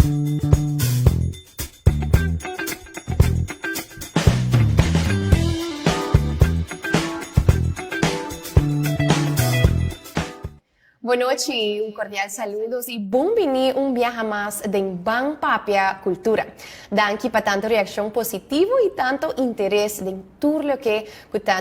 Boa noite, um cordial saludos e bem-vindo um viaje mais de Bang Papia Cultura. Danke para tanto reação positiva e tanto interesse em tudo o que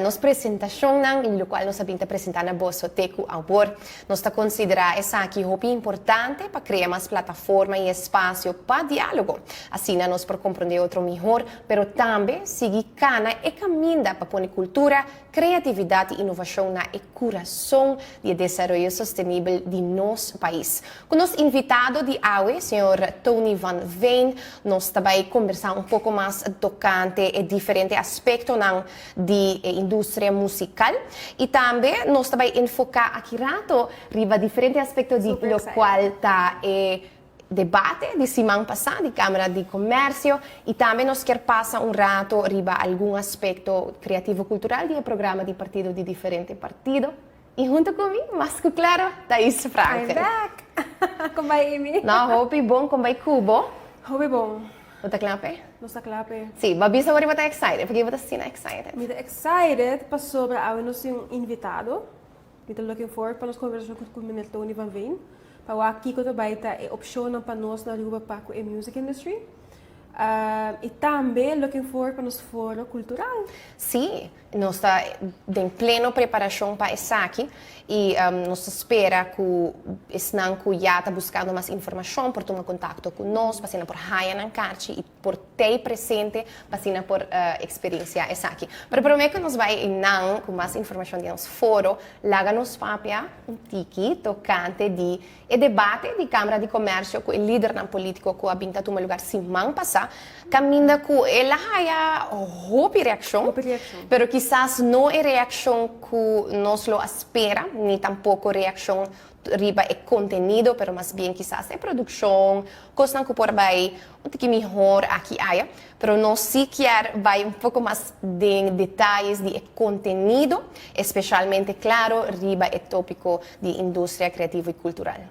nos apresentação e o qual nós sabemos apresentar na vosso teco agora. Nós consideramos essa aqui muito importante para criar mais plataforma e espaço para diálogo. Assim, nós por compreender outro melhor, mas também seguir cana e caminho para pôr cultura, criatividade e inovação na coração de desenvolvimento sustentável de nosso país. Com nosso invitado de hoje, Sr. Tony Van Veen, nós também conversar um pouco mais tocante e diferente aspecto de indústria musical e também nós também enfocar aqui rato riba diferente aspecto de lo qual está debate de semana passada de Câmara de Comércio e também nós quer passar rato riba algum aspecto criativo-cultural de programa de partido de diferente partido. E junto comigo, mais que claro, Thaís Frankel. I'm back! Como vai, Amy? Não, hobby bom, como vai Cubo? Hobby bom. Não está claro? Não está claro? Sim, mas agora eu estou excited, porque eu estou assim excited. Eu estou excited para sobre a nós um invitado. Eu estou looking forward para nós conversar com o Mr. Tony Van Veen. Para o aqui que eu estou é opção para nós na Aruba para a music industry. E também looking forward para o nosso foro cultural. Sim, nós estamos em plena preparação para isso aqui e nós esperamos que estão já está buscando mais informação por tomar contato conosco, passando por Haya Nankarchi e por ter presente, passando por experiência isso aqui. Mas prometo que nós vamos com mais informação de nosso foro, lá nos papia tiki tocante de debate de Câmara de Comércio com o líder político que habita um lugar semana passada, caminha com ela haya reação, pero quizás não é reação que nós lo espera, nem tampouco reação riba é conteúdo, pero mais bem quizás é produção, coisas que por vai um pouquinho melhor aqui haya, pero nós se quer vai um pouco mais de detalhes de conteúdo, especialmente claro riba é tópico de indústria criativa e cultural.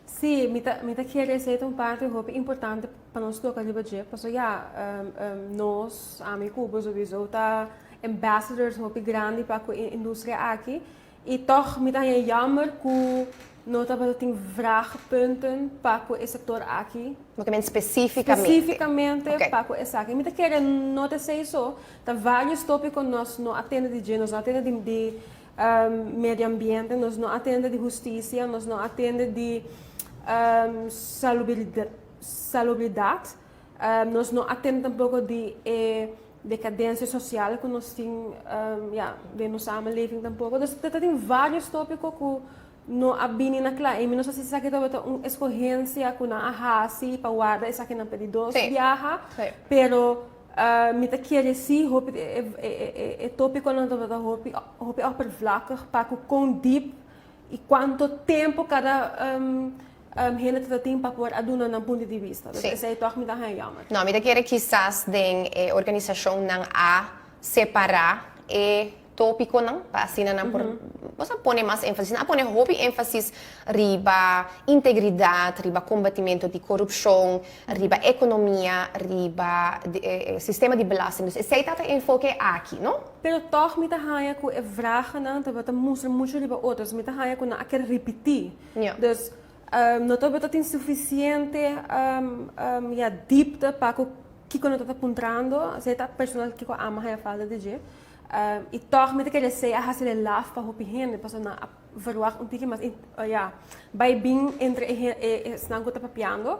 Sim, me quer dizer parte importante para nós tocar de budget, porque nós, amigos, sowieso, tá ambassadors grande para a indústria aqui, e toch é jammer que nós temos vraagpunten para o setor aqui. Especificamente okay. Para o aqui. Me quer notar isso, tá vários tópicos nós não atendemos de nós não atendemos de meio ambiente, nós não atendemos de justiça, nós não atendemos de salubridade, nós não atendemos tampouco de decadência social que nós temos de nossa samenleving tampouco. Então, tem vários tópicos que não abinem na classe. E nós precisamos que uma escolhência que não arrase para guardar essa aqui na pedidos viaja, pero me quer dizer é tópico não é oppervlakkig para que quão deep e quanto tempo cada gente tem para poder adunar um ponto de vista. Isso é toch me dá jammer. Não, me quer quizás de organização não a separar tópico não, assim não por você põe mais ênfase, não põe hobby ênfase riba integridade, riba combatimento de corrupção, riba economia, riba sistema de belasting. Dus sei dat enfoque aqui, não? Pero toch me dá jammer que vragen não, dat mostra muito riba outras, me dá jammer que não quer repetir. Dus não tem suficiente diepte para o que eu estou apontando, se é personal que eu amo a falta de jeito. E toch met ik zei, als je laaf para hopi heen, pas na verwacht um pouquinho mais, vai bem entre snang que tá papiando.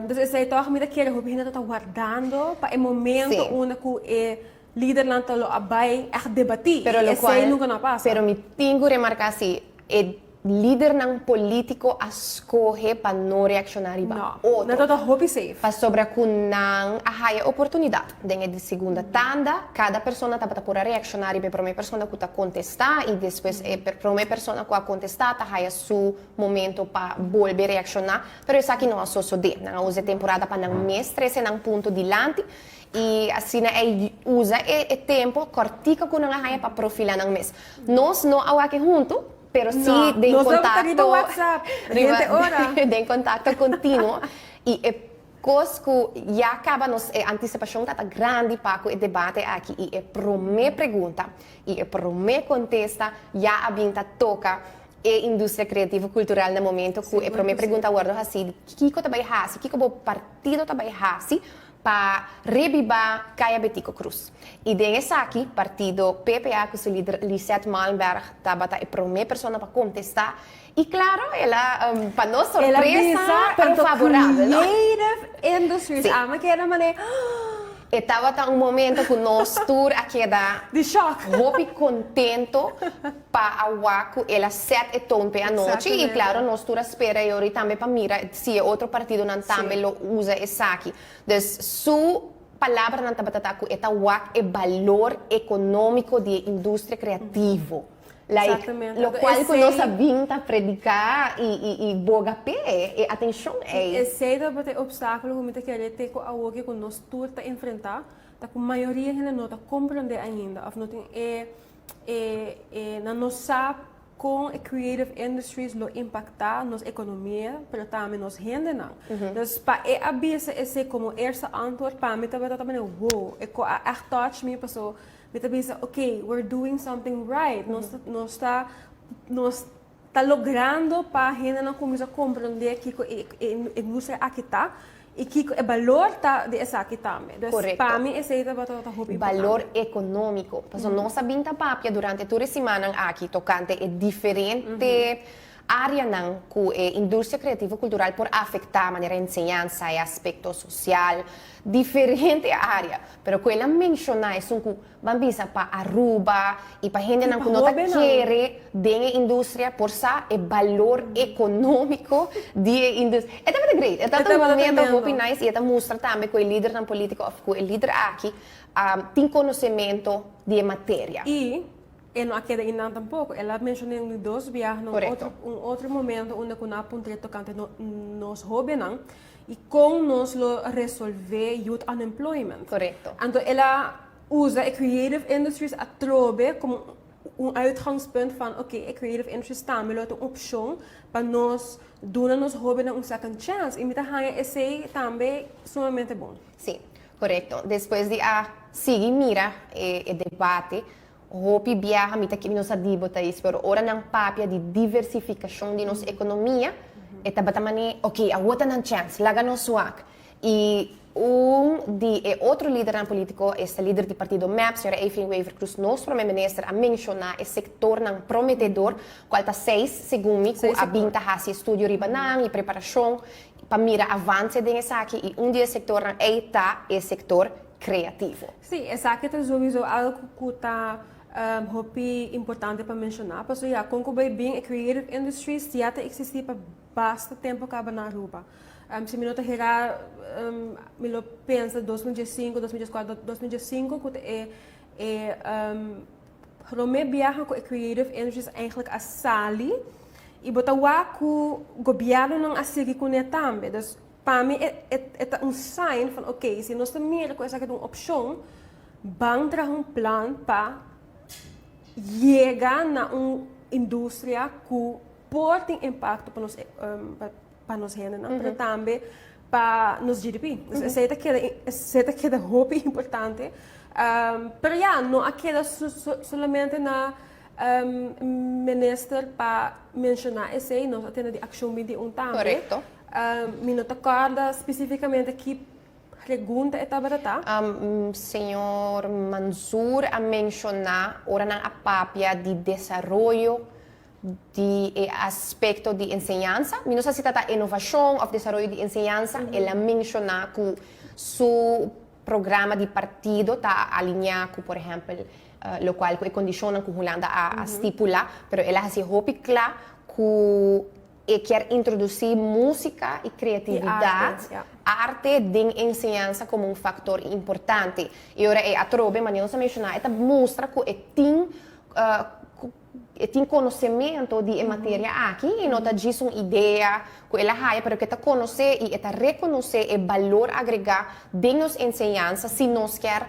Dus eu sei toch met ik hopi heen tá guardando para o momento onde que líder lá tá lo abai echt debatir. Pero lo qual nunca não passa. Pero me tenho que remarcar assim, líder não político escolhe para não reaccionar para outro. Não, não hobby safe. Para sobre que não há oportunidade. Dentro de segunda tanda, cada pessoa está para poder reaccionar e para uma pessoa que está contestar e depois para uma pessoa que a contestar há seu momento para voltar a reaccionar. Mas isso aqui não é só de. Não usa temporada para não mestre se não ponto dilante. E assim usa o tempo cortico que não há para profilar não mês. Nós não há aqui junto pero sí No, de nos vamos contacto, arriba WhatsApp, 20 horas. de contacto continuo e cosco já acaba nos antecipação tá grande para o debate aqui e prome pergunta e prome contesta já a binta toca e indústria criativa cultural no momento que é prome pergunta guardo assim kiko também hasi kiko bo partido também hasi para revivar Caia Betico Cruz. E dessa aqui, partido PPA, que o líder Lisette Malmberg estava a primeira pessoa para contestar. E claro, ela, para nossa surpresa, pero favorável. Creative industries. Sim. Que era maneira. Estava um momento que nós tour aqui da De choque. roupa contento para a Waco, ela 7 e tom pe a noite e claro, nós tour espera e ora também para mira se outro partido não também lo usa esse aqui. Então, su palavra não tá com esta Waco é valor econômico de indústria criativa. Exatamente. Lo qual que nós sabemos predicar e boga pé, e atenção é. Esse é o obstáculo que muita querer ter com a outra que nós tour tá enfrentar, tá com a maioria que não tá compreender ainda, of não tem na nossa com a creative industries lo impactar nos economia, pero também nos rende não. Então, para a bisa esse como eerste antwoord, para mim também wow, a touch me passou. Kita bisa, okay, we're doing something right. Nós está logrando para a gente não começar a compreender que a indústria aqui está e que o valor tá de essa aqui também. Correto. Para mim, esse é o valor econômico. Porque nossa binta papia durante toda a semana aqui tocante é diferente área não que a indústria criativa cultural por afetar a maneira de ensinança e aspecto social diferente área, pero que ela menciona é que vamos para Aruba e para gente não que não quer da indústria por sa é valor econômico de indústria. É também great. É tanto um momento muito nice e é mostra também que o líder não político ou que o líder aqui tem conhecimento de matéria. E não queda ainda tampouco. Ela mencionou em dois viagens, outro momento onde que nós apontamos tocante nos jovens e como nós lo resolver youth unemployment. Correto. Então ela usa a creative industries a trobe como uitgangspunt van a creative industries também é uma opção para nós dar nos jovens second chance. E me esse também sumamente bom. Sim, correto. Depois de seguir mira o debate, hopi viaja mita que nós adibota isso, pero ora não papia de diversificação de nossa economia, eta batamani, ok, a outra não chance, laga no suak. E outro líder político, este líder do partido MAP, senhora Evelyn Wever Cruz, nosso primeiro-ministro, a mencionar esse sector não prometedor, qual está 6 segundos, com a binta hasi estúdio ribanang e preparação, para mira avance desse aqui, e dia sector não está o sector criativo. Sim, essa aqui é sowieso algo que está importante para mencionar, porque com o bem a creative industries já existe para bastante tempo acaba na Aruba. Se me nota gerar, me lo pensa 2005, 2004, 2005, que Rome viaja com a creative industries eigenlijk a Sali e botar o governo não a seguir com ele também. Então, para mim é sign van ok, se nós também com essa uma opção, vamos ter plan para chegar na uma indústria que pode ter impacto para nós gente, mas também para nos GDP. Essa é que é roupa importante. Mas não aquela somente na minister para mencionar esse, nós atendemos de ação 21 também. Correto. Me não acorda especificamente que pergunta estava senhor Mansour a mencionar ora na papia de desenvolvimento de aspecto de enseñanza. Não sei se trata inovação ou desenvolvimento de enseñanza. Ela menciona que seu programa de partido está alinhado com, por exemplo, lo qual que condiciona que Holanda a estipular, pero ela se hope claro que quer introduzir música e criatividade, arte de ensinança como um fator importante. E agora a trobe, mas não se mencionar, ela mostra que tem conhecimento de matéria aqui e não diz uma ideia que ela raia, mas que ela conhece e ela reconhece o valor agregado de nos ensinança se nós quer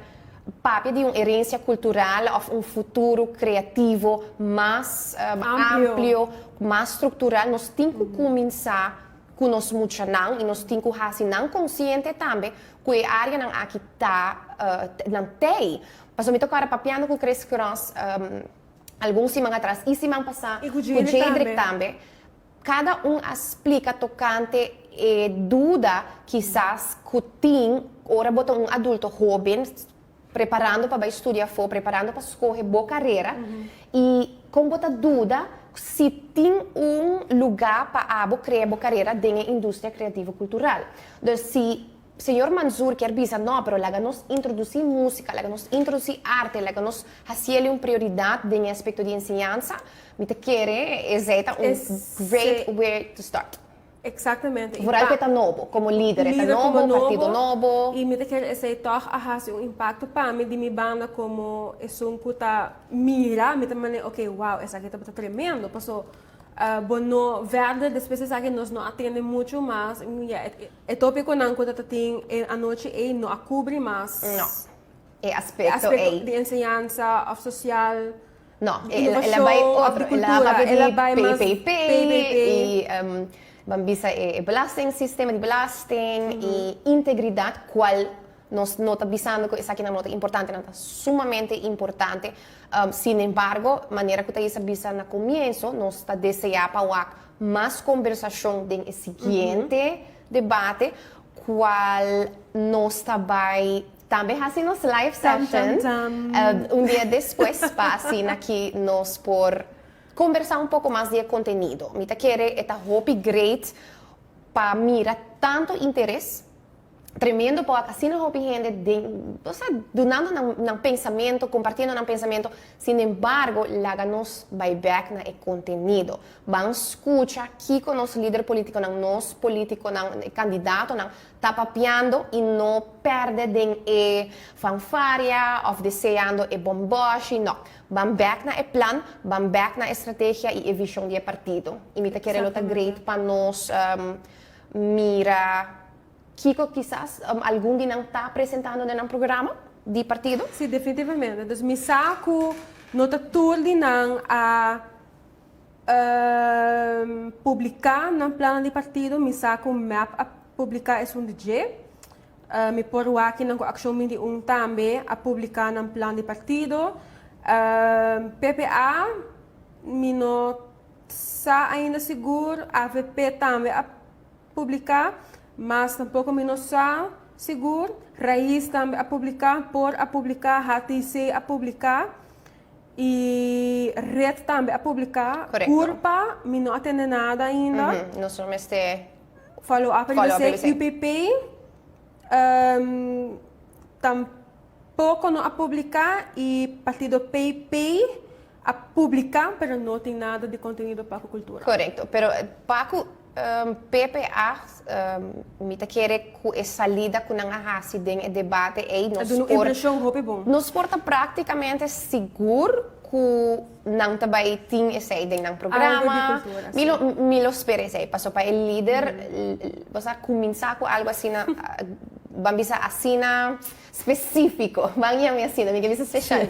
papia de uma herência cultural ou um futuro criativo mais amplo, mais estrutural, nós temos que começar com nós muito não, e nós temos que fazer não consciente também que a área não aqui está não tem. Mas eu me tocar papiando com o Chris Cross alguns semanas atrás e semana passada com o Jedrick também. Cada explica tocante e dúvida quizás que tem ora botar um adulto jovem preparando para estudar preparando para escolher boa carreira e com botar dúvida se tem um lugar para criar boa carreira dentro da indústria criativa cultural. Então, se senhor Manzur quer dizer, não, pero laga nos introduzir música, laga nos introduzir arte, laga nos fazer uma prioridade dentro do aspecto de ensinança, me te quer great way to start. Exatamente. Por algo que está novo, como líder, está novo, partido novo. E me te quer aceitar a um impacto para mim de minha banda como é um puta mira, me também, ok, wow, essa aqui está tremendo, passou bono verde, depois essa aqui nós não atende muito, mas é tópico não quando tem a noite e não a cobre, mas não, é aspecto de ensinança, social. Não, ela vai outro, ela vai de PPP e Bambisa é belasting, sistema de belasting e integridade, qual nós nota avisando que isso aqui é uma importante, não sumamente importante. Sin embargo, maneira que está avisa no começo, nós está desejando para mais conversação do seguinte debate, qual nós vai também fazer nos live sessions. Dia depois, assim, aqui nós por conversar um pouco mais de conteúdo. Me quer esta hobby great para mirar tanto interesse tremendo para a cena hobby gente donando um pensamento, compartilhando um pensamento. Sin embargo, lá nos vai back na conteúdo. Vamos escutar aqui com nosso líder político, nosso político, candidato, está papiando e não perde de fanfaria ou desejando bomboche, não. Vamos back na plan, vamos back na estratégia e visão de partido. E me quer lutar great para nós mirar Kiko, quizás, algum dia não está apresentando em um programa de partido? Sim, definitivamente. Então, me saco, nota tudo não a publicar no plano de partido, me saco map a publicar é um DJ. Me por aqui na ação de também a publicar no plano de partido. PPA, me não está ainda seguro, AVP também a publicar. Mas tampouco me não está seguro. Raiz também a publicar, HTC a publicar e Red também a publicar. Correto. Curpa, me não atende nada ainda. Nós somos este Follow-up, UPP, tampouco não a publicar e partido PP a publicar, mas não tem nada de conteúdo para a cultura. Correto, pero Paco PPA me quer que essa lida com a acidente debate e nos porta praticamente seguro que não também tem esse ideia no programa. Me lo espera esse, passou para o líder, você começar com algo assim, vamos assim específico, vamos assim, me quer especial.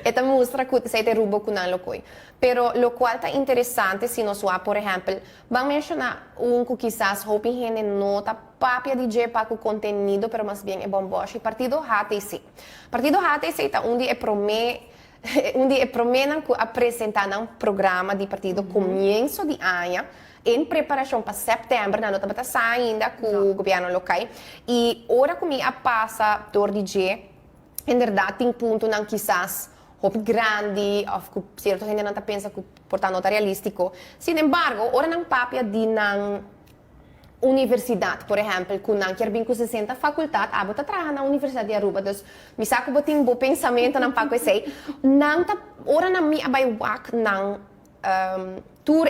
Esta mostra que se derruba com algo coi. Pero lo cual está interessante se nós por exemplo, vamos mencionar que quizás hope gente nota papia DJ para o conteúdo, pero mais bem é bomboche, partido HTC. Partido HTC está onde é prometem que apresentar um programa de partido começo de ano em preparação para setembro, na nota está saindo com o governo local e hora que me passa do DJ, em verdade tem ponto não quizás hobby grande, ou que certo gente não pensa que portanto não é realístico. Sin embargo, ora não papia de na universidade, por exemplo, que não quer bem que 60 faculdade, bota trabalhar na universidade de Aruba, então me saco botin bom pensamento não para sei, não tá ora na minha vai work não tour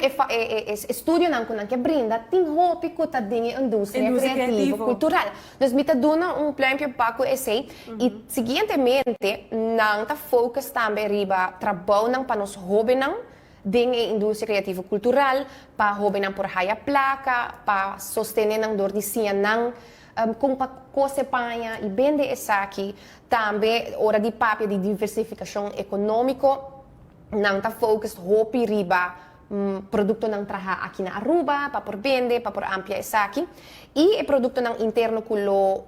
estudio não que não que brinda tem hobby que tá dentro da indústria criativa cultural, então me tá dando plano para que sei e seguintemente não tá focus também riba trabalho não para nos hobby não dentro da indústria criativa cultural para hobby não por haya placa para sostener não dor de sia não com cose panha e bende essa aqui, também hora de papia de diversificação econômico, não tá focus hopi riba produto não traha aqui na Aruba, para por vende, para por amplia essa aqui, e o produto não interno kulo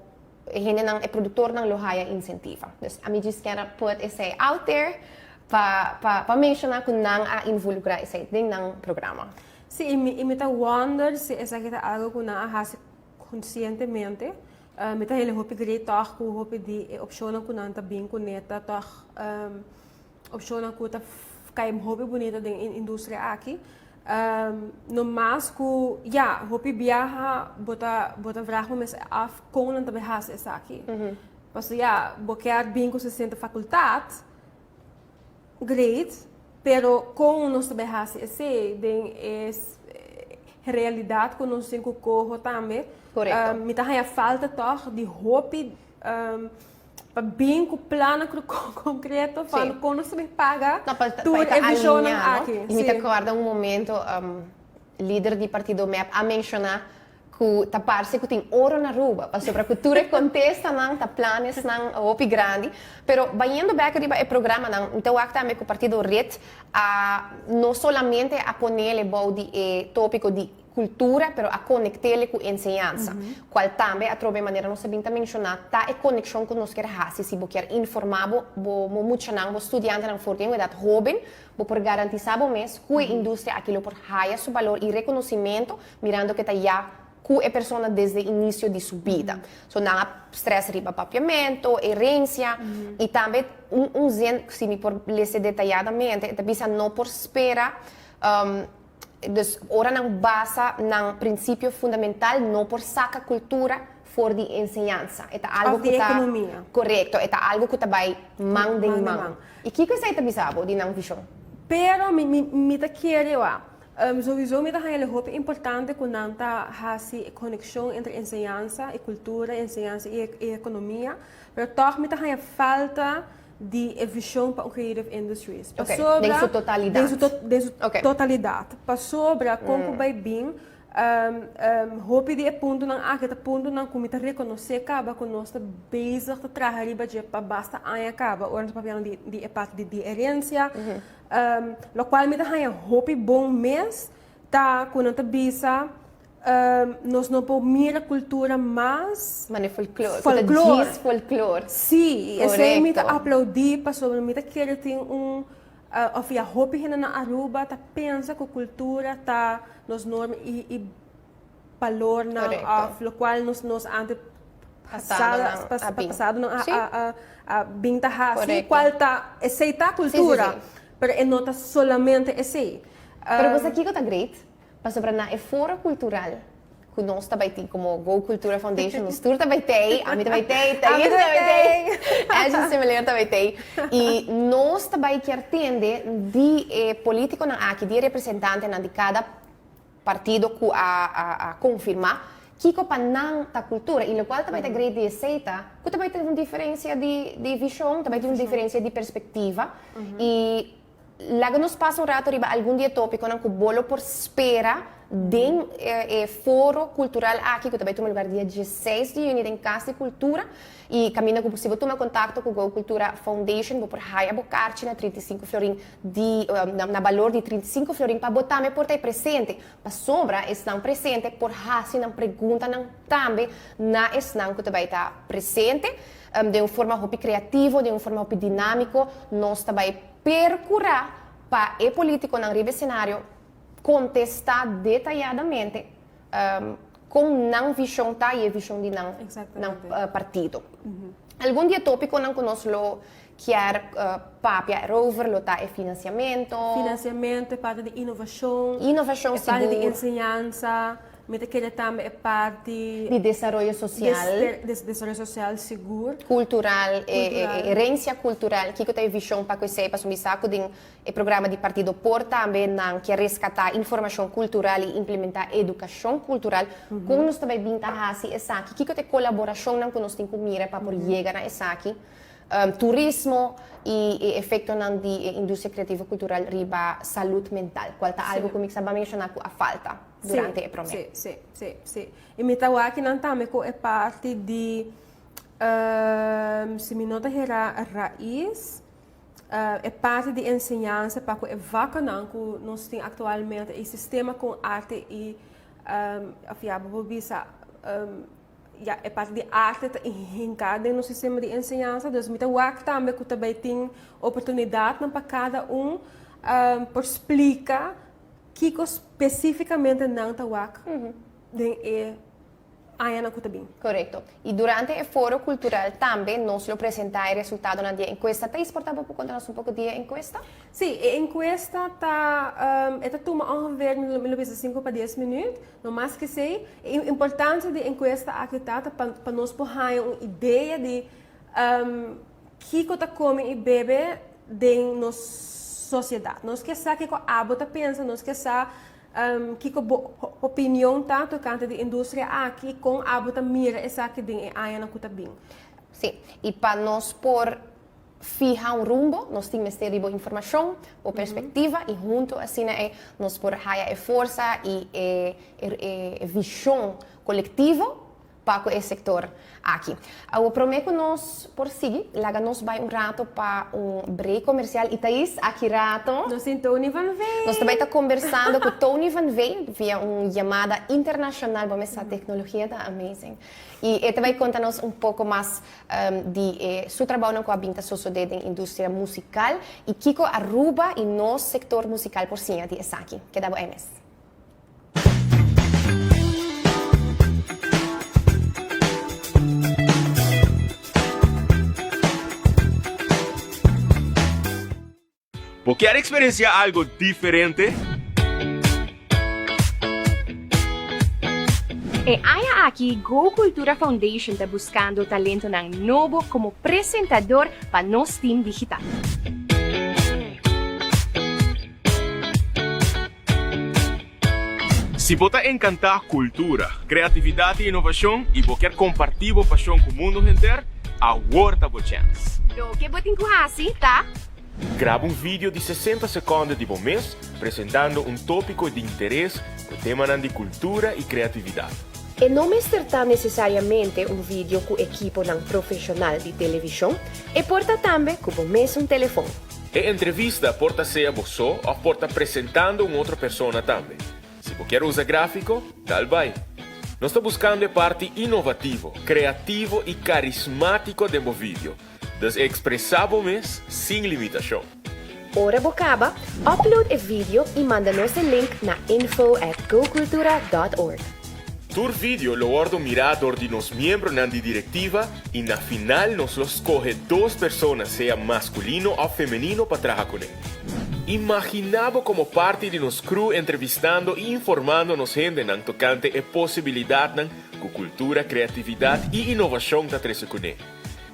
é produtor não lohaya incentiva. Dus a mim diz que era put esse out there para mencionar que não a involucrar esse dentro do programa. Sim, e me tá wonder se essa aqui é algo que não faz conscientemente. Me tá ele hopi great talk com hopi de opção que não tá bem com neta talk opção que tá cai hopi bonita da indústria aqui. No mais que ja hopi viaja bota vragen mas af com não também has essa aqui. Porque ja boquear bem com 60 faculdade great, pero com nós também has esse den realidade que nós temos que correr também. Correto. Me tá falta toch de hopi para bem com plano concreto, falando como nós também paga tudo é visão aqui. E me recorda momento líder do partido MEP a mencionar que tá parece que tem ouro na Aruba, para sobre a cultura contesta não tá planos não opi grande, pero vaindo back riba e programa não, então acta me que o partido RET não solamente a ponerle body e tópico de cultura, pero a conectele com ensinança, qual também a trobe maneira não se bem mencionar, tá é conexão que nós quer fazer, se você quer informar, bo muito não, bo estudante não for tempo, dat jovem, bo por garantizar bo mês que a indústria aquilo por haya seu valor e reconhecimento, mirando que tá já com a pessoa desde o início de sua vida. So, não há stress riba papiamento, herência, e também zen, se me por ler detalhadamente, também não por esperar, dus ora não basa no princípio fundamental, não por saca cultura for de ensinança. É algo que está correto, é algo que está vai mão de mão. E que você está bisabo de não visão? Pero me tá querendo sowieso me tá hele hoop importante que não tá hasi conexão entre ensinança e cultura, ensinança e economia, pero toch me tá falta de visão para o creative industries. Okay. Em sua totalidade. Totalidade. Para sobra como vai bem, hoop de ponto não aqui tá ponto não como tá reconhecer acaba com nós tá bezig te trazer riba de para basta aí acaba, ora para falar de parte de herência. Lo qual me dá hope bom mês tá quando tá bisa nós não podemos mirar a cultura mais folclore sim esse me tá aplaudir para sobre me tá querer ter of a hope na Aruba tá pensa que a cultura tá nos normas e valor na lo qual nos ante passado a binta hasi qual tá aceita a cultura pero não está solamente esse. Pero você aqui está great, para sobre na fora cultural, que nós também tem como Go Cultura Foundation, nós tour também tem, a mim também tem, a gente também tem, a gente similar também tem, e nós também quer entender de político na aqui, de representante na de cada partido que a confirmar que para não a cultura, e o qual também é great de aceita, que também tem uma diferença de visão, também tem uma diferença de perspectiva, e logo nos passa rato riba algum dia tópico não que bolo por espera de foro cultural aqui que também tem um lugar dia 16 de junho em Casa de Cultura e caminho que possível tomar contato com o Go Cultura Foundation vou por raia bocarte na 35 florim na valor de 35 florim para botar me portar presente para sobra estão presente por assim não pergunta não também na estão que também está presente de uma forma hobby criativo de uma forma hobby dinâmico nós também percurar para o político no riba cenário contestar detalhadamente com não visão tá e visão de não partido. Algum dia tópico não conosco que é papia rover lo tá é financiamento é parte de inovação seguro parte de ensinança me quer também é parte de desenvolvimento social desenvolvimento social seguro cultural herência cultural que tem visão para que sepa sobre saco de programa de partido por também não que resgatar informação cultural e implementar educação cultural como nós também vinta hasi essa aqui que tem colaboração não que nós tem que mira para por chegar na essa aqui turismo e efeito na indústria criativa cultural riba saúde mental. Qual tá algo que me mencionar a falta durante o prometo? Sim. E me tawa aqui não também é parte de se me nota a raiz é parte de ensinança para que é bacana que nós temos atualmente o sistema com arte e é parte de arte hincada no sistema de ensinança, então me tawa também que também tem oportunidade para cada por explicar que especificamente não tawa Correto. E durante o foro cultural também nós lo apresentar o resultado na dia encuesta. Tá exportado para contar-nos pouco dia encuesta? Sim, a encuesta está toma ongeveer 5 para 10 minutos, no mais que sei. A importância da encuesta aqui está para nós ter uma ideia de que está comendo e bebe em nossa sociedade. Nós queremos saber o que a Abota pensa, nós queremos saber que opinião tá tocante da indústria aqui com a Abota mira essa que tem aí na Cutabim. Sim, e para nós por fijar rumbo, nós temos que ter informação ou perspectiva e junto assim nós por haya força e visão coletiva para o setor aqui. Eu prometo nós por seguir, lá nós vai rato para break comercial e Thaís aqui rato. Nós temos Tony Van Veen. Nós também está conversando com Tony Van Veen via chamada internacional, vamos essa tecnologia tá amazing. E ele vai contar-nos pouco mais de seu trabalho com a Binta Sosodede em indústria musical e Kiko Aruba e nosso setor musical por cima de aqui. Que dá MS. ¿Vos querés experienciar algo diferente? E aya aqui, Go Cultura Foundation está buscando talento novo como apresentador para nosso team digital. Se você encantar cultura, criatividade e inovação e você quer compartilhar a paixão com o mundo inteiro, agora é a chance. O que você tem tá? Grava vídeo de 60 segundos de bom mês, apresentando tópico de interesse no tema de cultura e criatividade. E não me certa necessariamente vídeo com equipo profissional de televisão, e porta também com bom mês telefone. E entrevista porta ser você ou porta apresentando outra pessoa também. Se você quer usar gráfico, tal vai. Nós estamos buscando a parte inovativo, criativo e carismático do vídeo. Dus expressável-mes sem limitação. Ora bocaba, upload o vídeo e manda-nos o link na info@gocultura.org. Tur vídeo lo ordo mirador de nos membros na diretiva e na final nos los escoge 2 pessoas, seja masculino ou feminino, para trabalhar com ele. Imaginava como parte de nos crew entrevistando e informando nos gente na tocante a possibilidade com cultura, criatividade e inovação da trece com ele.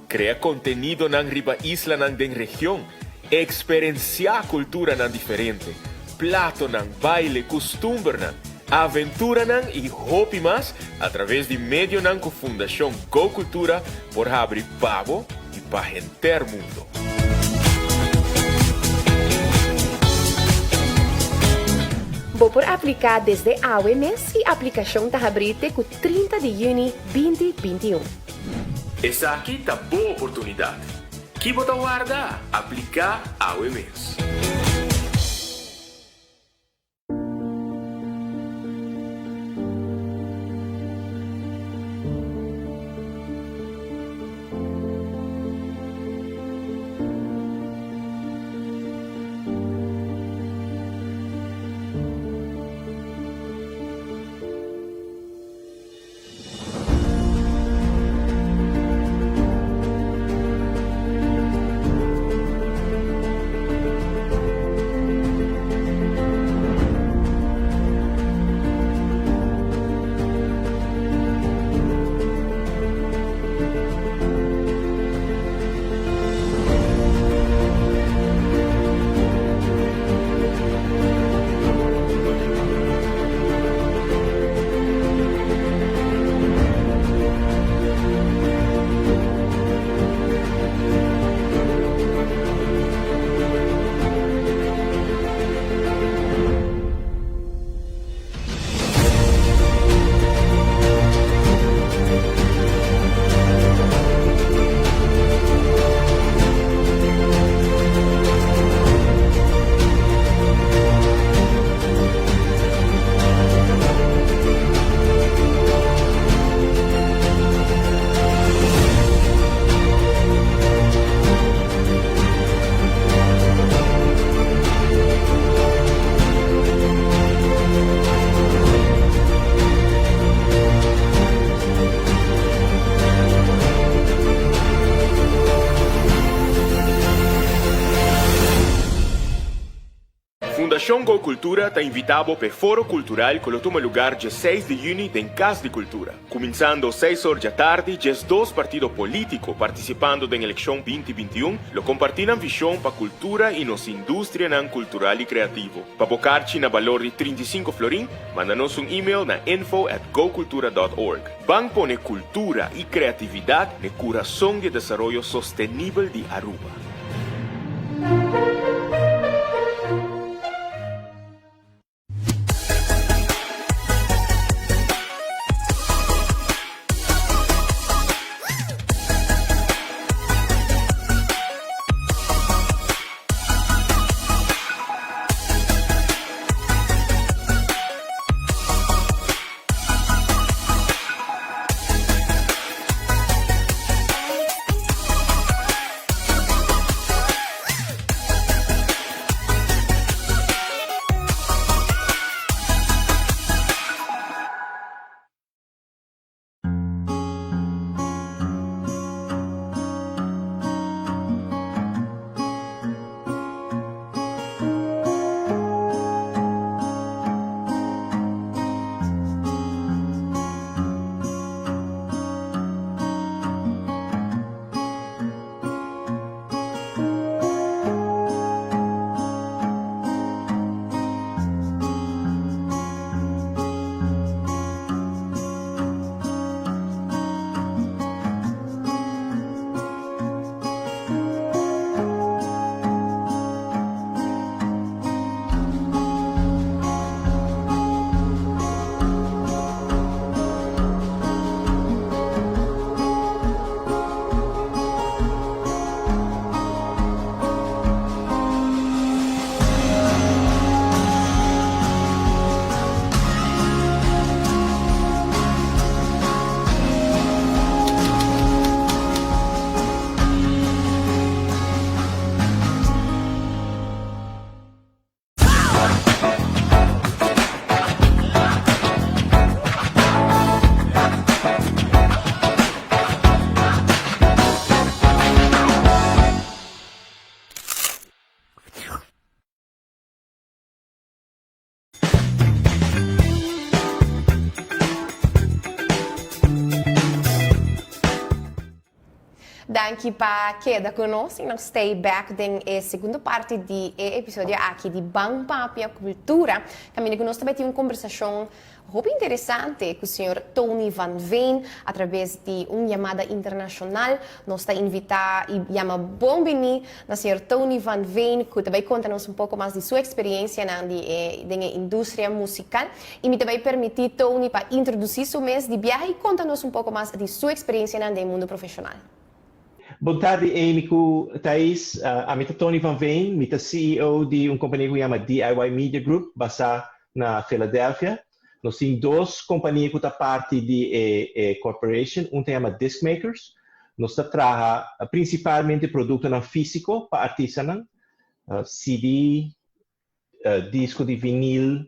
Crea contenido na riba isla na den região, experienciar cultura na diferente, plato na baile, costumbre na, aventura na e hobby mais, através de meio na com Fundação Go Cultura por abrir pavo e para gente mundo. Vou por aplicar desde AWMS e a aplicação está aberta com 30 de junho 2021. Essa aqui tá boa oportunidade. Que você guarda, aplicar ao mês. Fundação Go Cultura está invitado para o Foro Cultural que toma lugar dia 6 de junho em Casa de Cultura. Começando 6 horas da tarde, já dois partidos políticos participando da eleição 2021 lo compartilham visão para a cultura e nossa indústria cultural e criativo. Para bocar-te na valor de 35 florin, manda-nos um e-mail na info@gocultura.org. Vamos pôr cultura e criatividade no coração de desenvolvimento sustentável de Aruba. Danke para queda conosco e nós stay back na segunda parte do episódio aqui de Bang Papia Cultura. Caminho que nós também tivemos uma conversação muito interessante com o senhor Tony Van Veen através de uma chamada internacional. Nós está invitado e chama bem-vindo ao senhor Tony Van Veen, que também conta-nos um pouco mais de sua experiência na indústria musical. E me também permitir Tony para introduzir seu mês de viagem e conta-nos um pouco mais de sua experiência no mundo profissional. Boa tarde, Amico Thais. Eu sou Tony Van Veen, eu sou CEO de uma companhia que se chama DIY Media Group, basada na Filadélfia. Nós temos duas companhias que são parte de corporation, uma se chama Discmakers. Nós trabalhamos principalmente produtos físico para artesanal, CD, disco de vinil,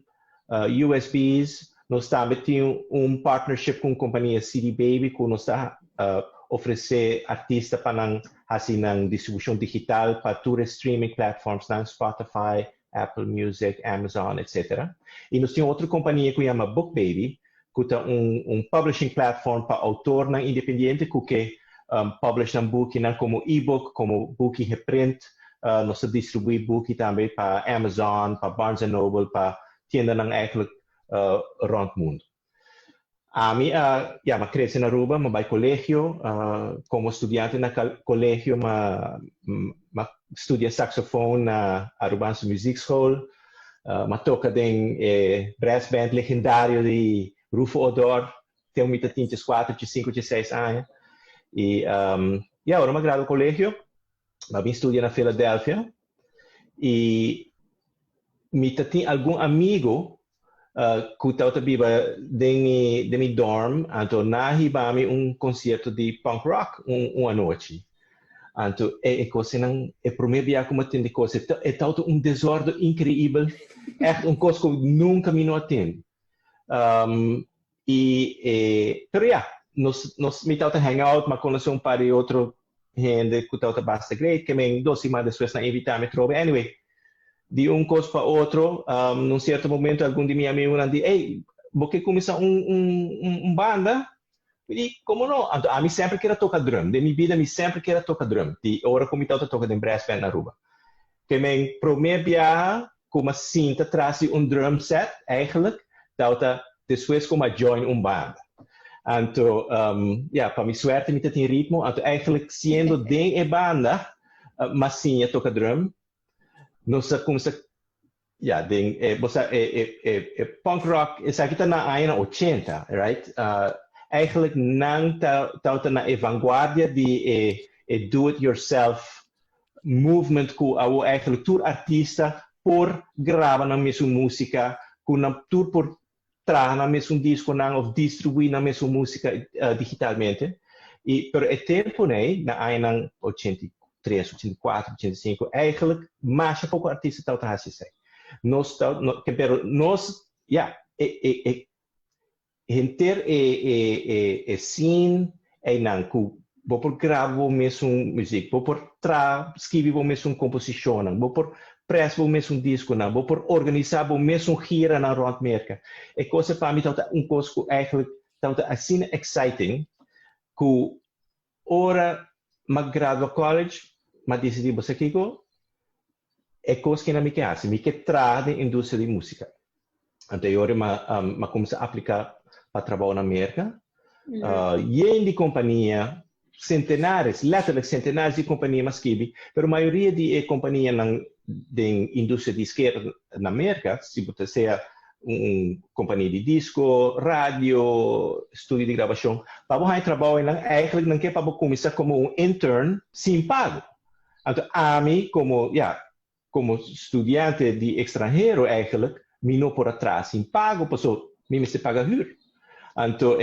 USBs. Nós também temos partnership com a companhia CD Baby, que nós oferecer artistas para fazer distribuição digital para todos os streaming platforms, Spotify, Apple Music, Amazon, etc. E nós temos outra companhia que se chama BookBaby, que é publishing platform para autor independente que publish book como e-book, como book em print. Nós distribuímos book também para Amazon, para Barnes Noble, para tiendas around o mundo. Eu cresci na Aruba, eu vou colégio, como estudante no colégio, eu estudio saxofone na Aruban Music School, eu toco em brass band legendário de Rufo Odor, tenho 4, 5, 6 anos. E agora eu graduo no colégio, eu estudio na Filadélfia, e eu tenho algum amigo que estava de mi dorm, então nahibami concerto de punk rock uma noite. Então coisa não primeiro dia como atende coisa é desordem incrível, é coisa que nunca me não atende. Pero nós me estava hangout, mas conheci par de outro gente que estava bastante great, que me 2 semanas depois na invitar me trouxe. Anyway, de um coisa para outro, num certo momento, algum de meus amigos disse, ei, você começar banda? Eu disse, como não? A mim sempre queria tocar drum. De minha vida, eu sempre queria tocar drum. E agora, como eu toco em brass band na Aruba. Que meu primeiro viagem, como assim, traz drum set, eigenlijk, depois como join banda. Então, para minha sorte, eu tenho ritmo. Então, eigenlijk, sendo de a banda, mas sim, eu toco drum. Nós começamos punk rock, isso aqui está na anos 80, right? Eigenlijk não está na vanguardia de do-it-yourself movement que eigenlijk todo artista por gravar na mesma música, tudo por trazer na mesma disco ou distribuir na mesma música digitalmente. E por o tempo, na anos 83, 84, 85, eigenlijk mais pouco artista está fazendo. Nós enter scene não que vou por gravar mesmo música, vou por escrever mesmo composição, vou por press mesmo disco, vou por organizar mesmo gira na Noord-Amerika. É coisa para mim coisa que eigenlijk assim exciting que ora me graduo college, mas decidi você que é coisa que não me quer, me quer trazer na indústria de música. Então, eu comecei a aplicar para trabalhar na América. E de companhia, literalmente centenares de companhias mas que, mas a maioria de companhias da indústria de esquerda na América, se você seja companhia de disco, rádio, estúdio de gravação, para você trabalhar, eigenlijk não quer para começar como intern sem pago. Então, a mim, como estudante de estrangeiro, eigenlijk, me não por atrás sem pago, me se paga hur. Então,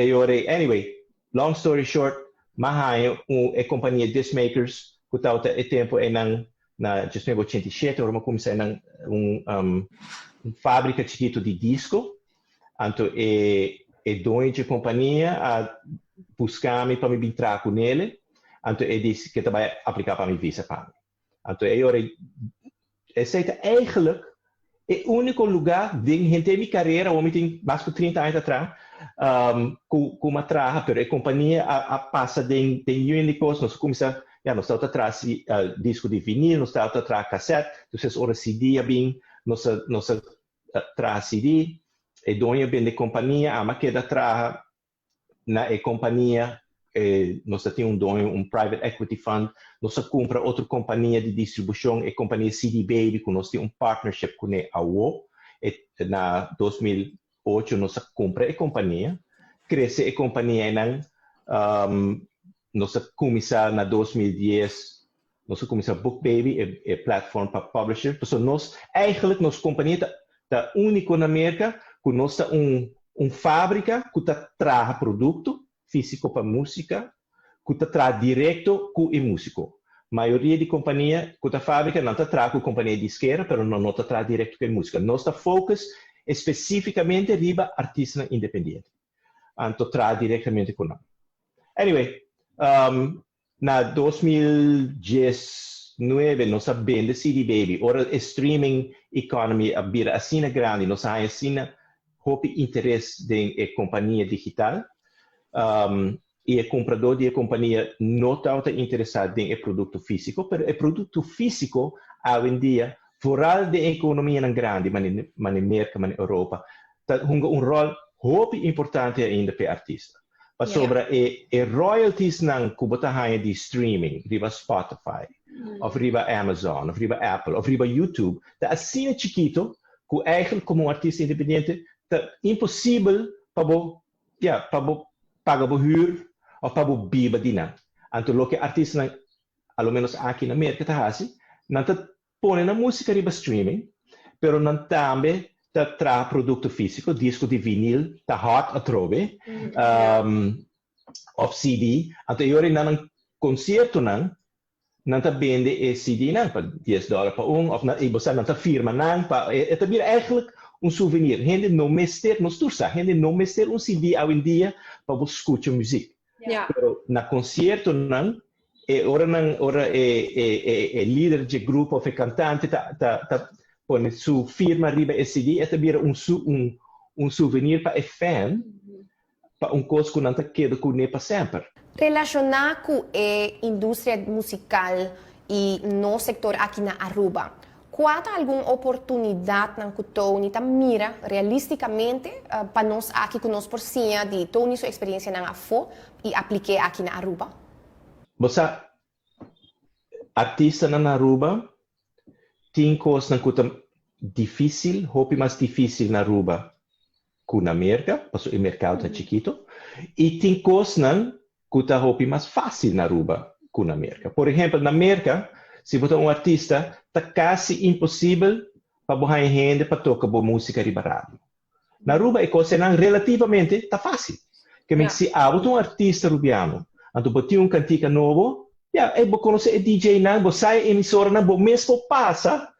anyway, long story short, mas a companhia Discmakers, que está o tempo na 87, agora comecei uma fábrica chiquita de disco. Então, dono de companhia a buscar-me para me entrar com ele. Então, ele disse que vai aplicar para minha visa para mim. Então, esse é eigenlijk o único lugar de minha carreira, onde tem mais de 30 anos atrás, com uma traja, mas a companhia passa de únicos, nós começamos, nós estamos atrás disco de vinil, nós estamos atrás cassete, então, ora CD, nós atrás CD, e dono bem de companhia, a maqueta traja na companhia, nós temos dono, private equity fund, nós compra outra companhia de distribuição, a companhia CD Baby, que nós temos partnership com a UO, na 2008 nós compra a companhia, cresce a companhia, nós começamos na 2010, nós começamos a Book Baby, a plataforma para publisher, então nós, eigenlijk, nossa companhia está única na América, que nós temos fábrica que traz produto, físico para música, que traz direto com o músico. A maioria de companhia que a fábrica não traz com a companhia de esquerda, mas não traz direto com a música. Nós focus especificamente riba artista independente. Então, traz diretamente com nós. Anyway, na 2019, nós vende CD Baby. Ora, streaming economy vira assim grande, nós temos assim interesse da companhia digital. E o comprador de companhia não está interessado em produto físico, mas o produto físico, hoje em dia, fora da economia grande, mas na América, mas na Europa, tem rol muito importante ainda para o artista. Mas sobre os royalties que você de streaming, riba Spotify, ou riba Amazon, ou riba Apple, ou riba YouTube, é assim chiquito que eigenlijk como artista independente é impossível para pagar o huur ou para o biba de nada. Então, o que artista, pelo menos aqui na América, não põe na música riba streaming, mas não também traz produto físico, disco de vinil, está hot a trove, ou CD. Então, eu não concerto não vende CD não para $10 para ou você não firma não para é também eigenlijk souvenir. Gente não mestre, não tursa, gente não mestre CD hoje em dia para você escutar música. Pero na concerto não ora líder de grupo ou cantante tá pone su firma riba e CD, eta bira un souvenir para e fan, para um coisa que não te queda com ne para sempre. Relacionar com a indústria musical e no sector aqui na Aruba, qual é alguma oportunidade na que Tony mira realisticamente para nós aqui com nós por cima de Tony sua experiência na AFO e aplicar aqui na Aruba? Você artista na Aruba tem coisas que são difícil, hopi mais difícil na Aruba que na América, porque o mercado é chiquito, e tem coisas que são hopi mais fácil na Aruba que na América. Por exemplo, na América, se você é um artista, está quase impossível para você rende para tocar boa música de rádio. Na Aruba, a coisa relativamente está fácil. Que se há um artista rubiano, então você tem cantica novo, você conhece o DJ, você sai emissora, você mesmo passa,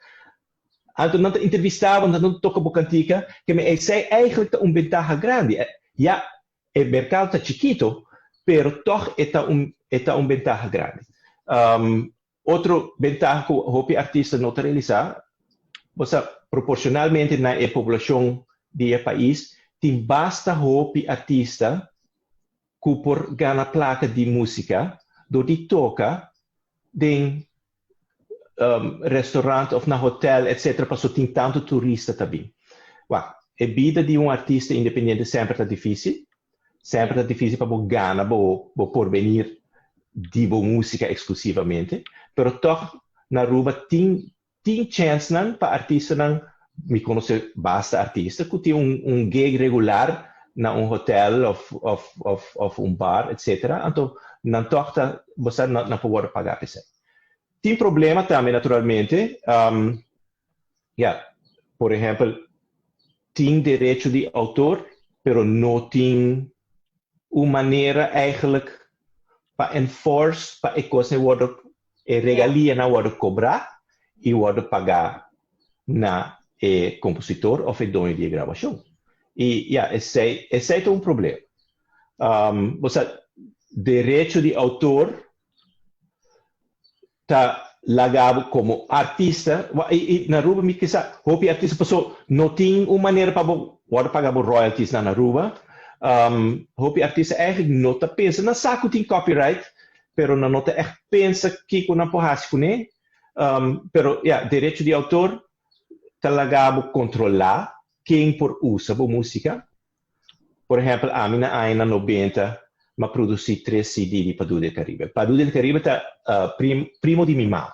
então não entrevistava, não toca boa cantica, que é eigenlijk uma vantagem grande. O mercado está chiquito, pero toch é uma vantagem grande. Outro vantagem que o artista não realiza, você proporcionalmente na população do país, tem basta artista que por ganhar placa de música, do de toca em restaurante ou na hotel, etc., para tem tanto turista também. A vida de um artista independente sempre está difícil para ganhar, para porvenir de boa música exclusivamente, pero toch na Aruba tem chance para artista me conhece basta artista que tem gig regular na hotel ou bar, etc. Então não toca você não pode pagar isso. Tem problema também naturalmente, por exemplo, tem direito de autor, pero não tem uma maneira eigenlijk para enforce para a coisa worden regalia não worden cobrar e worden pagar na compositor ou dono de gravação. E esse é um problema. Você direito de autor está lagado como artista e na Aruba me quisa o artista passou não tem uma maneira para pagar royalties na Aruba. O artista eigenlijk não está pensa na saco tem copyright, pero não está pensa que não pode com ele. Pero direito de autor está lagado controlar quem por usa a música. Por exemplo, a minha ainda 90 ma produzi 3 CD di Padu del Caribe. Padu del Caribe è primo di Mimà.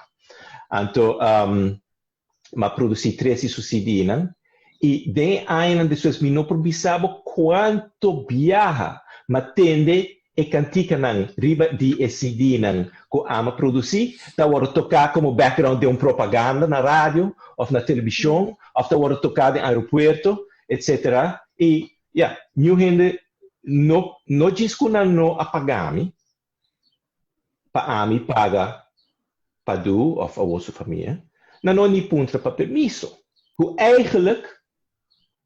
Anto, ma produzi 3 su CD, né? E de ainda de suas não probissavo quanto viaja, ma tende e cantica nan riba di CD nan ko ama produzi, da word tocar como background de propaganda na radio, of na televisão, of da word tocar em aeroporto, etc. E, new gente no diz que não apagami, para ami paga Padu of a sua família, não ni punta para permisso. Que eigenlijk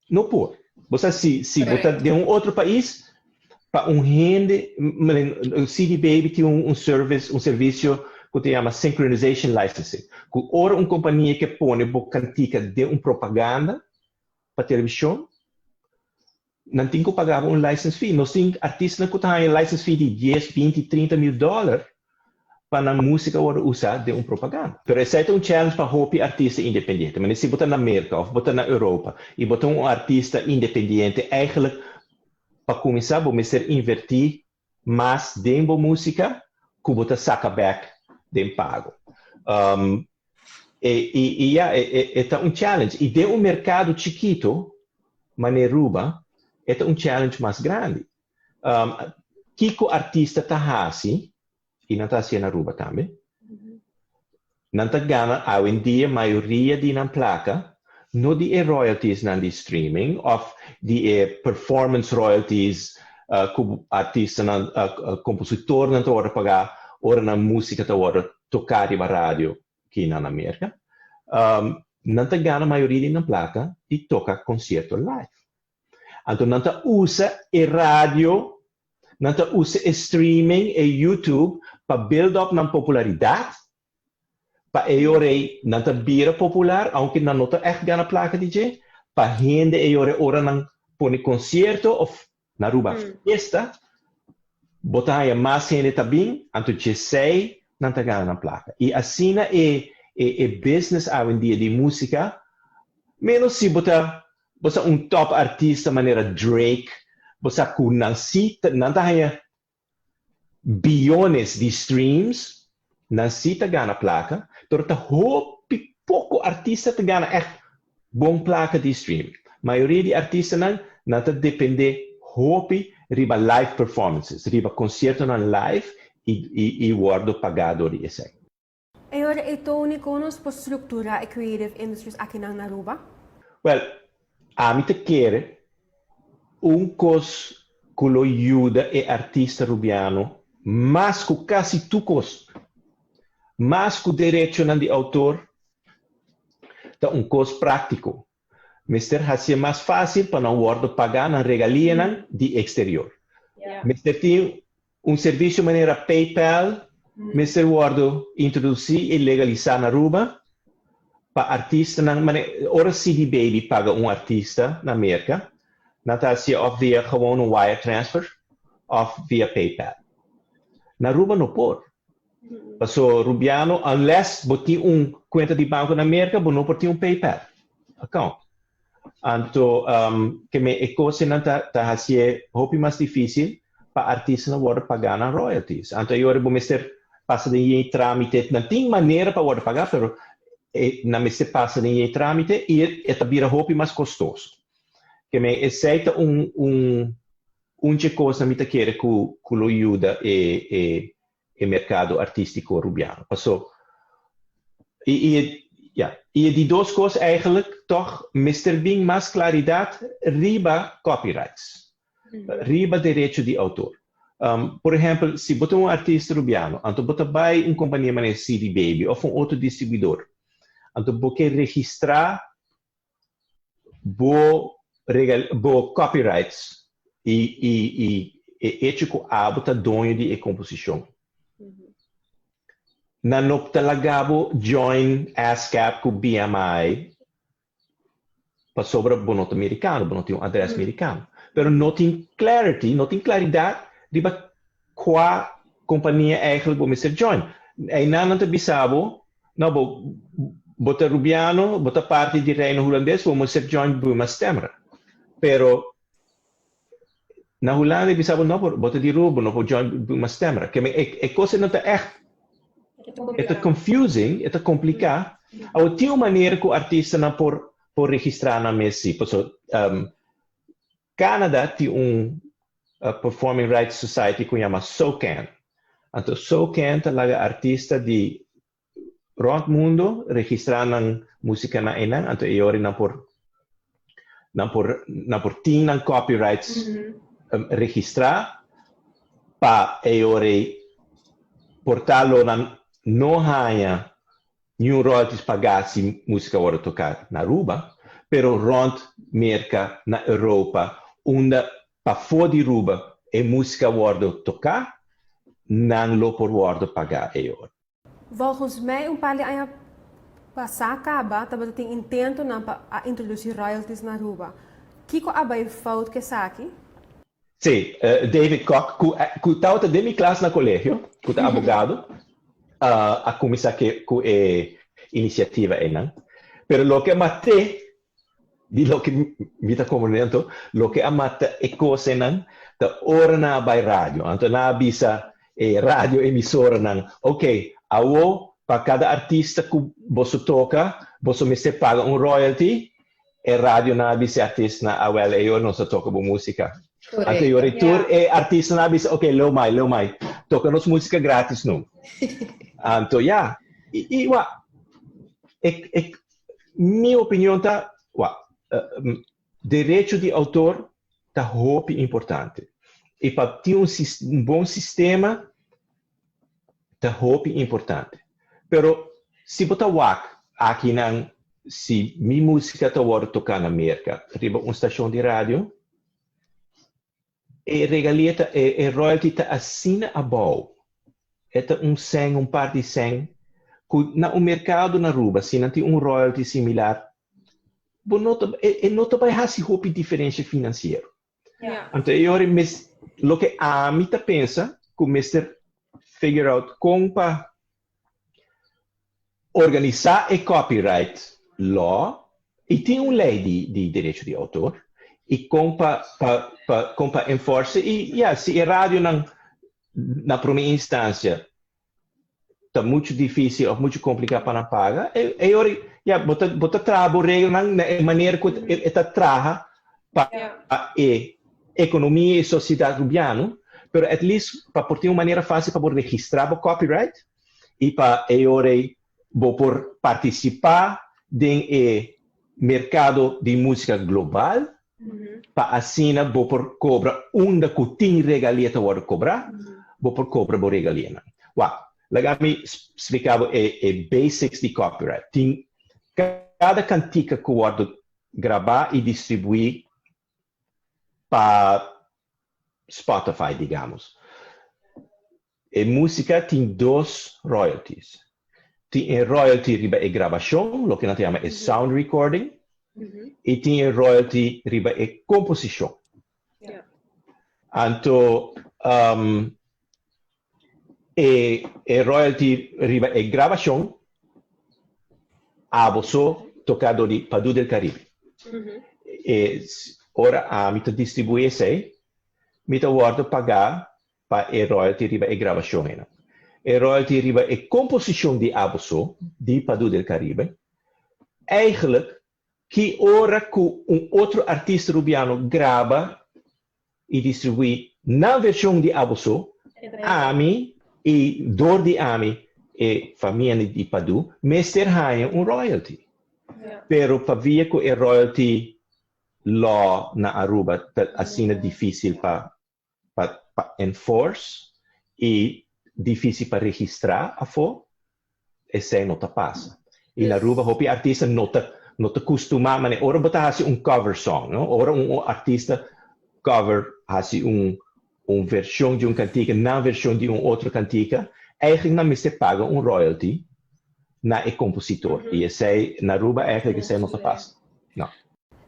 não pode. Você se botar de outro país, para gente, CD Baby tem serviço que se chama Synchronization Licensing. Que ora companhia que põe cantica de propaganda para televisão, não tem que pagar license fee. Nós temos artistas que têm license fee de 10, 20, 30 mil dólares para a música usar de propaganda. Mas esse é challenge para o artista independente. Mas se botar na América ou botar na Europa e botar artista independente, eigenlijk para começar, vamos invertir mais de música que botar saca back de pago. É challenge. E de mercado chiquito, Aruba, é challenge mais grande. Que o artista está assim, e não está assim na Aruba também, não está ganhando, hoje em dia, a maioria de na placa, não de royalties na de streaming, ou de performance royalties, que o artista, compositor, não está pagar, ou na música está tocar na rádio, aqui na América, não está ganhando a maioria de na placa e toca concerto live. Então, não usa rádio, não usa streaming e YouTube para build up na popularidade, para eore nanta bira popular, aunque na nota echt gana placa DJ, para gente eore ora nang pone concerto of na ruba fiesta, botar mais gente também, anto je sei nanta gana na placa. E assim é business hoje em dia de música, menos se botar top artista maneira Drake, botar com nanta haya bilhões de streams, não se te gana placa, pero te hopi pouco artista te gana echt bom placa de stream. Maioria de artistas não te depende hopi riba live performances, riba concerto na live e guardo pagado de esse. E ora ito uniconos por estrutura e creative industries aqui na Aruba? Well, a mim te quer cos que lo ajuda é artista rubiano, mas com quase tu costo. Mas com direito de autor, é costo prático. Mister hacia mais fácil para não guardo pagar na regalia de exterior. Mister tem serviço de maneira PayPal, Mister guardo introduzir e legalizar na Aruba para artista ora CD Baby paga artista na América, Natácia of via gewoon wire transfer of via PayPal. Na Aruba não pode. Passo rubiano, unless boti conta de banco na América, não pode ter PayPal account. Então, que me coisa não tá assim, hope mais difícil para artista não poder pagar na royalties. Então, eu vou mister passa de trâmite, não tem maneira para poder pagar, pero não mister passa de trâmite e é também hope mais custoso. Que me aceita coisa me quer que lo ajuda e mercado artístico rubiano. Passou e de duas coisas eigenlijk toch Mr. Bing mais claridade riba copyrights, riba direito de autor. Por exemplo, se botar artista rubiano, então botar by companhia maneira CD Baby ou outro distribuidor, então você registrar bo copyrights e ético botar dono de composição. Na nopta lagabo join ASCAP com BMI para sobre o bonoto americano, bonoto address americano. Pero não tem claridade de qual companhia eigenlijk vou ser join. E não te bisabo, não bota rubiano, bota parte de reino holandês, vamos ser join por uma stemra. Pero na Holanda bisabo não bota de rubo, não vou join por uma stemra. Que é coisa não tá echt. É confusing, é complicado. Há uma maneira que o artista não pode registrar na Messi. Canadá tem Performing Rights Society que chama SOCAN. Então, SOCAN é artista de rond mundo registrar na música na Enan. Então, eu não por ter copyrights registrar para eu portá-lo na não há nenhum royalties pagar se música ora tocar na Aruba, pero rond merca na Europa, onde para fora de Aruba é música ora tocar, não lo por ora pagar ora. Volgens mij, paar jaar passar acaba, também tem intento a introduzir royalties na Aruba. Kiko abay fout que saki? Sim, David Koch, que estava de minha classe no colégio, que é advogado, a começar com a iniciativa não. Pero lo que mate, de lo que me está comunicando, lo que mata é coisa não, da hora na by rádio, então na bisa rádio emissora não. Ok, para cada artista que você toca, você me paga royalty, e rádio na bisa artista na awel eu não se toca boa música. Anche io ritorno e artista na bisa, ok, lo mai, toca nos música grátis não. Então, minha opinião tá, direito de autor tá muito importante. E para ter bom sistema tá muito importante. Pero se botar aqui não, se minha música tá tocar na América, riba estação de rádio, e regalia e royalty tá assina a bom. É par de 100 na o mercado na Aruba, se não tem royalty similar, não vai fazer roupa diferença financeira. Ja. Então, o que a mim pensa, que o Mr. figure out como para organizar a copyright law, e tem uma lei de direito de autor, e como para enforcer, e se a rádio na primeira instância está muito difícil ou muito complicado para pagar, bota trabo regra na maneira que está traga para a economia e sociedade rubiana, pero at least para ter uma maneira fácil para registrar o copyright e para por participar do mercado de música global, para assim por cobrar da que tem regalia para cobrar, por cobrar a regalia. Let-me explicar o basics de copyright. Tem cada cantica que eu gravar e distribuir para Spotify, digamos. A música tem 2 royalties. Tem a royalty riba a gravação, o que nós chamamos de sound recording, e tem a royalty riba a composição. Então, a royalty riba a gravação, a você tocado de Padu del Caribe. Ora, a mim distribui essa, me guarda pagar para a royalty riba a gravação. A royalty riba a composição de Abuso, de Padu del Caribe, eigenlijk que ora que outro artista rubiano grava e distribui na versão de Abuso, AMI e door de AMI e família de Padu, meester ganha royalty. Pero para via que a royalty law na Aruba assim é difícil para enforce e difícil para registrar a fo, essa não passa. E na Aruba, o artista não costuma, mas ora botar assim cover song, não? Ora artista cover assim versão de cantica na versão de outra cantica, eigenlijk não se paga royalty na compositor. E esse na Aruba eigenlijk esse não passa. Não.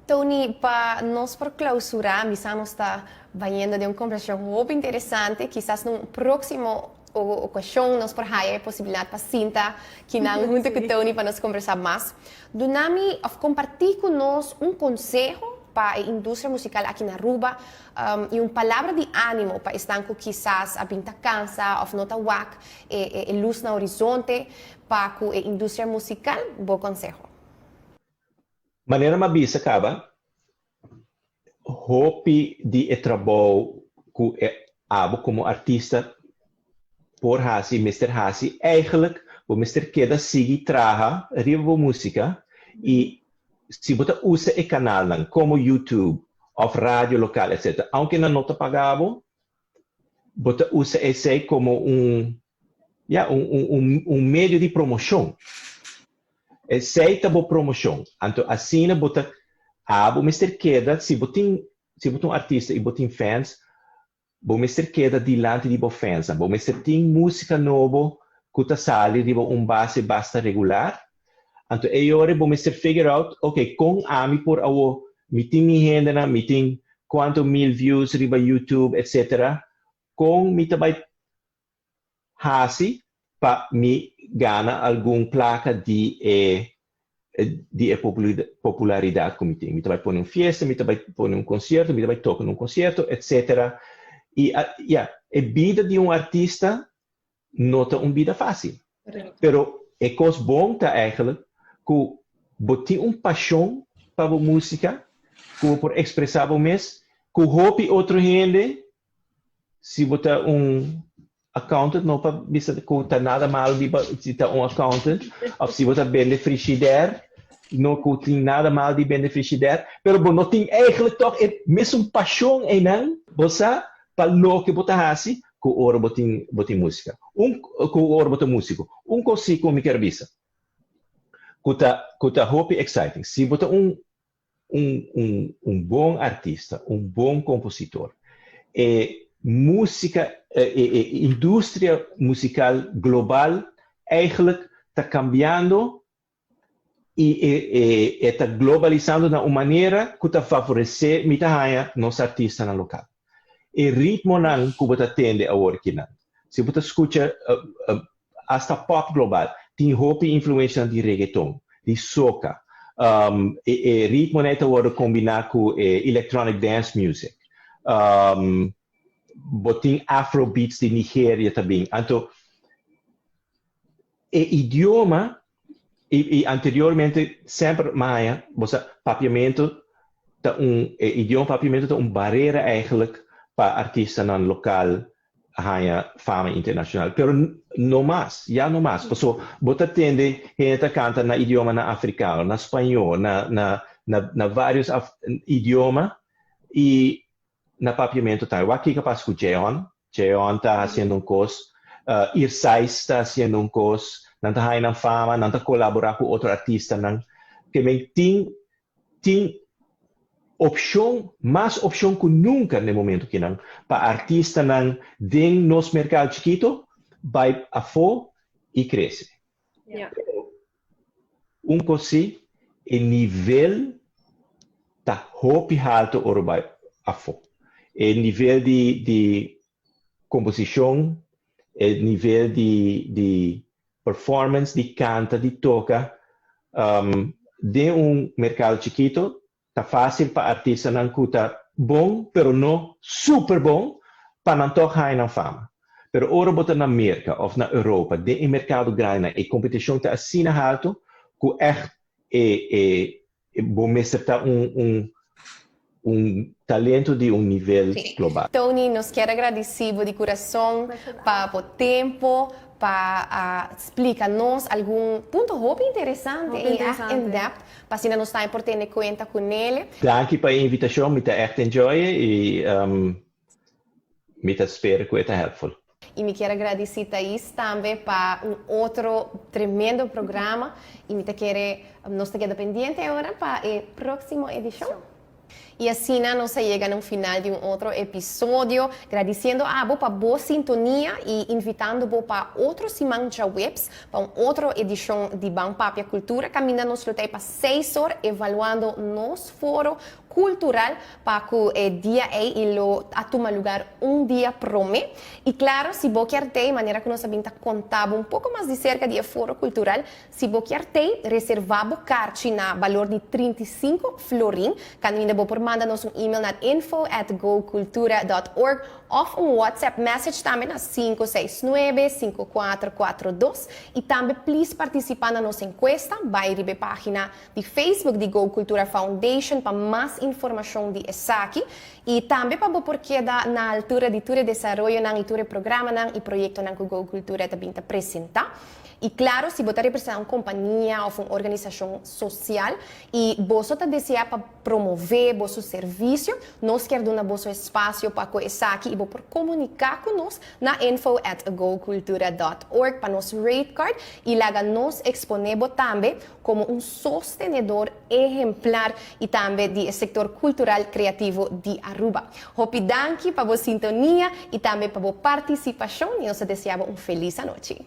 Tony, para nós por clausurar, Misano está vendo de uma conversação muito interessante, quizás no próximo ocasião nós por haya a possibilidade para Cinta, que não junto com Tony para nós conversar mais. Dunami compartir com nós conselho para a indústria musical aqui na Aruba e uma palavra de ânimo para estar com quizás a pinta cansa ou não tá wak e luz no horizonte para a indústria musical. Bom conselho. Maneira mabisa acaba hope de trabalho que abo como artista por Hasi, Mr. Hasi, eigenlijk o Mr. Keda sigue traha riba música e se você usa o canal como YouTube ou rádio local, etc. Aunque não está pagado, você usa esse como meio de promoção. Esse é a promoção. Então, assim, você abo Mr. Keda, se você é um artista e você tem fãs, o Mr. Keda dilante de fãs. O Mr. tem música nova que está saindo de base basta regular. Então, agora o Mr. figure out, ok, com a mim por awo, me tem minha renda, me tem quanto 1000 views riba YouTube, etc. Com me também hasi para me ganhar alguma placa de popularidade que me tem. Me também pôr uma festa, me também pôr um concerto, me também tocar num concerto, etc. E a vida de artista não é uma vida fácil. Pero é coisa bom tá eigenlijk que você paixão para a música, que por expressar o mês, que hobby outro gente, se você accountant, não para bisa que tá nada mal de se tá accountant, ou se você vende frigideira, não que tem nada mal de vender frigideira, pero não tem eigenlijk toch mesmo paixão em não, você para lo que você faz, que ora botem música. Que ora botem músico. Coisa que me quer bisa. Que tá hope exciting. Se você bom artista, bom compositor, música, indústria musical global, eigenlijk está cambiando e está globalizando de uma maneira que está favorecendo os artistas no local. E o ritmo que você tende a working. Se você escuta hasta pop global, tem roupa e influência de reggaeton, de soca, e ritmo está combinado com electronic dance music. Botin afrobeats de Nigéria também. Então, o idioma, e anteriormente, sempre mais, papiamento, idioma papiamento é uma barreira eigenlijk para artistas no local, ganha fama internacional. Pero não mais, já não mais. Porque você tende, gente canta na idioma na africano, na espanhol, na vários idiomas, e na papiamento tá. Eu aqui capaz com Jeon está fazendo curso, Irsais está fazendo curso, não está ganhando fama, não está colaborando com outro artista, não. Que tem opção, mais opção que nunca no momento que não, para artista não dentro nos mercado chiquito, vai a fora e cresce. Yeah. Coisa, o nível tá hopi alto ou vai a fora. O nível de composição, o nível de performance, de canta, de toca, de mercado chiquito, tá fácil para artista não custa bom, pero não super bom, para não tocar na fama. Pero ora bota na América ou na Europa, de mercado grande, a competição tá assim alto, que echt bom mestre tá talento de nível global. Tony, nos quero agradecer de coração para o tempo, para explicar-nos algum ponto muito interessante e in-depth, para assim nós estar por ter conta com ele. Danke pela invitação, me tá echt enjoy e me tá espero que é helpful. E me quero agradecer Thaís também para outro tremendo programa e me quero nos queda pendiente agora para a próxima edição. E assim nós chegamos no final de outro episódio, agradecendo a você por boa sintonia e invitando você para outros Simancha Webs, para outra edição de Bang Papia Cultura, caminhando nos para 6 horas, evaluando nosso foro cultural para que o dia aí a tomar lugar dia prome. E claro, se você quer ter, de maneira que nós sabemos contar pouco mais de cerca do foro cultural, se você quer ter, reservar o carte na valor de 35 florin, caminhando você por mandar-nos e-mail na info@gocultura.org ou WhatsApp message também na 569-5442 e também, please, participar na nossa encuesta, vai ir a página de Facebook de Go Cultura Foundation para mais informação de ESAC e também para porque na altura de todo o desenvolvimento e todo o programa e projeto que Go Cultura também apresenta. E claro, se você representa uma companhia ou uma organização social e você deseja promover o seu serviço, nós queremos dar um espaço para que essa aqui e você comunicar conosco na info@gocultura.org para nosso rate card e lá nós exponemos também como sostenedor exemplar e também do setor cultural criativo de Aruba. Hope danke para a sintonia e também para a participação e nós desejamos uma feliz noite.